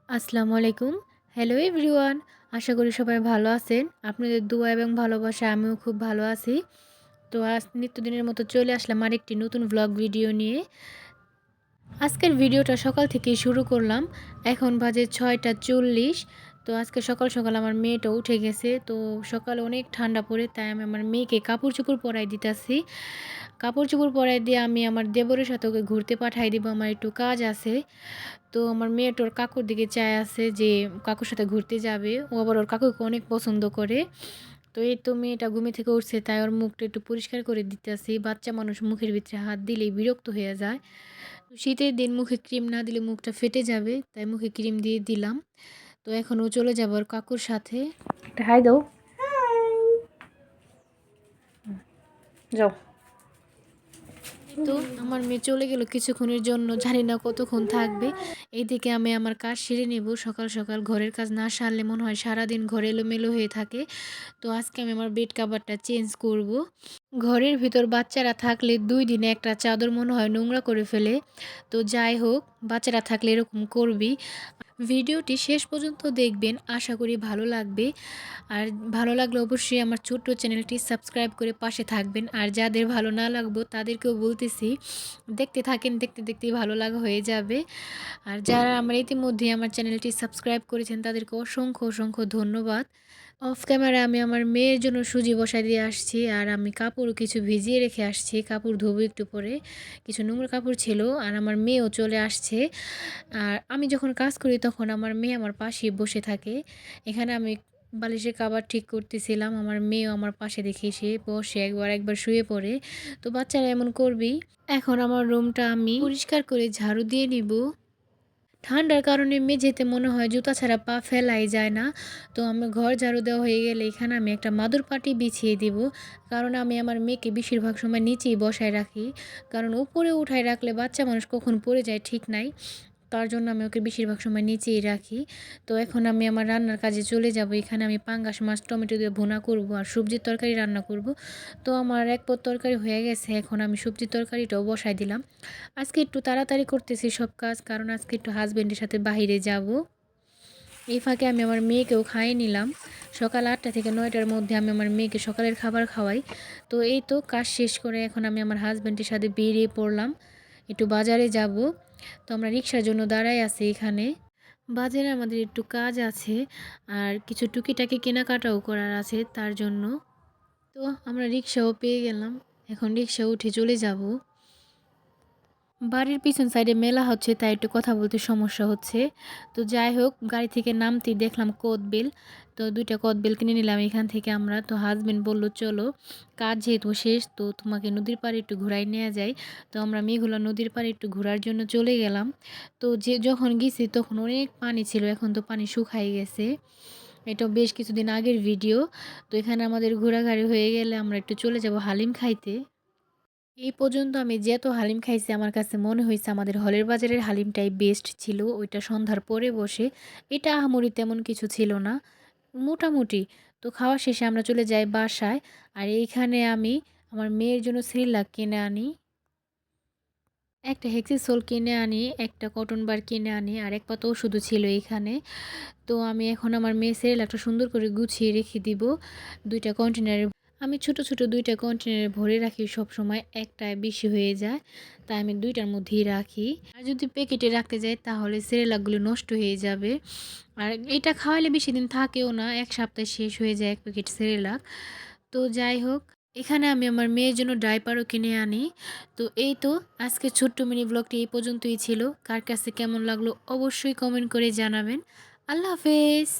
আসসালামু আলাইকুম। Hello everyone. আশা করি সবাই ভালো আছেন। আপনাদের দোয়া এবং ভালোবাসায় আমিও খুব ভালো আছি। তো আজ নিত্যদিনের মতো চলে আসলাম আরেকটি নতুন ভ্লগ ভিডিও নিয়ে। আজকের ভিডিওটা সকাল থেকেই শুরু করলাম। এখন বাজে ৬টা ৪০। তো আজকে সকাল সকাল আমার মেয়েটা উঠে গেছে। তো সকালে অনেক ঠান্ডা পড়ে, তাই আমি আমার মেয়েকে কাপড়-চোপড় পরাই দিতাছি। কাপড়-চোপড় পরাই দিয়ে আমি আমার দেবরের সাথে ওকে ঘুরতে পাঠাই দিব। আমার একটু কাজ আছে। তো আমার মেয়েটা ওর কাকুর দিকে চায় আছে যে কাকুর সাথে ঘুরতে যাবে। ও আবার ওর কাকুকে অনেক পছন্দ করে। তো এই তো মেয়েটা ঘুম থেকে উঠছে, তাই ওর মুখটা একটু পরিষ্কার করে দিতেছি। বাচ্চা মানুষ মুখের ভিতরে হাত দিলেই বিরক্ত হয়ে যায়। তো শীতের দিন মুখে ক্রিম না দিলে মুখটা ফেটে যাবে, তাই মুখে ক্রিম দিয়ে দিলাম। তো এখন ও চলে যাবে ওর কাকুর সাথে। একটা হাই দাও। যাও। তো আমার মেয়ে চলে গেল কিছুক্ষণের জন্য, জানি না কতক্ষণ থাকবে। এইদিকে আমি আমার কাজ সেরে নেব। সকাল সকাল ঘরের কাজ না সারলে মনে হয় সারাদিন ঘর এলোমেলো হয়ে থাকে। তো আজকে আমি আমার বেড কাভারটা চেঞ্জ করব। ঘরের ভিতর বাচ্চারা থাকলে ২ দিনে একটা চাদর মনে হয় নোংরা করে ফেলে। তো যাই হোক, বাচ্চারা থাকলে এরকম করবি। ভিডিওটি শেষ পর্যন্ত দেখবেন, আশা করি ভালো লাগবে। আর ভালো লাগলে অবশ্যই আমার ছোট্ট চ্যানেলটি সাবস্ক্রাইব করে পাশে থাকবেন। আর যাদের ভালো না লাগবে তাদেরকেও বলতেছি, দেখতে থাকেন, দেখতে দেখতেই ভালো লাগা হয়ে যাবে। আর যারা আমার ইতিমধ্যে আমার চ্যানেলটি সাবস্ক্রাইব করেছেন তাদেরকে অসংখ্য অসংখ্য ধন্যবাদ। অফ ক্যামেরা আমি আমার মেয়ের জন্য সুজি বসায় দিয়ে আসছি, আর আমি কাপড় কিছু ভিজিয়ে রেখে আসছি। কাপড় ধোবো একটু পরে, কিছু নোংরা কাপড় ছিল। আর আমার মেয়েও চলে আসছে। আর আমি যখন কাজ করি তখন আমার মেয়ে আমার পাশেই বসে থাকে। এখানে আমি বালিশের কাভার ঠিক করতেছিলাম, আমার মেয়েও আমার পাশে দেখে এসে বসে একবার একবার শুয়ে পড়ে। তো বাচ্চারা এমন করবেই। এখন আমার রুমটা আমি পরিষ্কার করে ঝাড়ু দিয়ে নিব। ঠান্ডার কারণে মেঝেতে মনে হয় জুতা ছাড়া পা ফেলাই যায় না। তো আমার ঘর ঝাড়ু দেওয়া হয়ে গেলে এখানে আমি একটা মাদুর পাটি বিছিয়ে দিব। কারণ আমি আমার মেয়েকে বেশিরভাগ সময় নিচেই বসায় রাখি। কারণ উপরে উঠায় রাখলে বাচ্চা মানুষ কখন পড়ে যায় ঠিক নাই। তার জন্য আমি ওকে বেশিরভাগ সময় নিচেই রাখি। তো এখন আমি আমার রান্নার কাজে চলে যাব। এখানে আমি পাঙ্গাস মাছ টমেটো দিয়ে ভুনা করব আর সবজির তরকারি রান্না করব। তো আমার এক পদ তরকারি হয়ে গেছে, এখন আমি সবজির তরকারিটাও বসাই দিলাম। আজকে একটু তাড়াতাড়ি করতেছি সব কাজ, কারণ আজকে একটু হাজবেন্ডের সাথে বাইরে যাব। এই ফাঁকে আমি আমার মেয়েকেও খাইয়ে নিলাম। সকাল ৮টা থেকে ৯টার মধ্যে আমি আমার মেয়েকে সকালের খাবার খাওয়াই। তো এই তো কাজ শেষ করে এখন আমি আমার হাজবেন্ডের সাথে বেরিয়ে পড়লাম, একটু বাজারে যাব। তো আমরা রিক্সার জন্য দাঁড়াই আছি এখানে। বাজারে আমাদের একটু কাজ আছে, আর কিছু টুকিটাকি কেনাকাটাও করার আছে তার জন্য। তো আমরা রিক্সাও পেয়ে গেলাম, এখন রিক্সা উঠে চলে যাব। বাড়ির পিছন সাইডে মেলা হচ্ছে, তাই একটু কথা বলতে সমস্যা হচ্ছে। তো যাই হোক, গাড়ি থেকে নামতেই দেখলাম কদবেল। তো ২টা কদবেল কিনে নিলাম এখান থেকে আমরা। তো হাজবেন্ড বলল, চলো কাজ যেহেতু শেষ, তো তোমাকে নদীর পাড়ে একটু ঘুরাই নেওয়া যায়। তো আমরা মেয়েগুলো নদীর পাড়ে একটু ঘোরার জন্য চলে গেলাম। তো যখন গেছি তখন অনেক পানি ছিল, এখন তো পানি শুকাই গেছে। এটা বেশ কিছুদিন আগের ভিডিও। তো এখানে আমাদের ঘোরাঘুরি হয়ে গেলে আমরা একটু চলে যাব হালিম খাইতে। এই পর্যন্ত আমি যত হালিম খাইছি আমার কাছে মনে হয়েছে আমাদের হলের বাজারের হালিমটাই বেস্ট ছিল। ওইটা সন্ধ্যার পরে বসে। এটা আহামরি তেমন কিছু ছিল না, মোটামুটি। তো খাওয়া শেষে আমরা চলে যাই বাসায়। আর এইখানে আমি আমার মেয়ের জন্য সিরিলাক কিনে আনি, একটা হেক্সিসোল কিনে আনি, একটা কটন বার কিনে আনি, আর এক পাতা ওষুধও ছিল এইখানে। তো আমি এখন আমার মেয়ে সিরিলাকটা সুন্দর করে গুছিয়ে রেখে দিব ২টা কন্টেনারে। আমি ছোট ছোট ২টা কন্টেনারে ভরে রাখি সবসময়, একটায় বেশি হয়ে যায়, তাই আমি ২টার মধ্যেই রাখি। আর যদি প্যাকেটে রাখতে যাই তাহলে সেরেলাকগুলো নষ্ট হয়ে যাবে। আর এটা খাওয়ালে বেশি দিন থাকেও না, ১ সপ্তাহে শেষ হয়ে যায় ১ প্যাকেট সেরেলাক। তো যাই হোক, এখানে আমি আমার মেয়ের জন্য ডাইপারও কিনে আনি। তো এই তো, আজকে ছোট্ট মিনি ব্লগটি এই পর্যন্তই ছিল। কার কাছে কেমন লাগলো অবশ্যই কমেন্ট করে জানাবেন। আল্লাহ হাফেজ।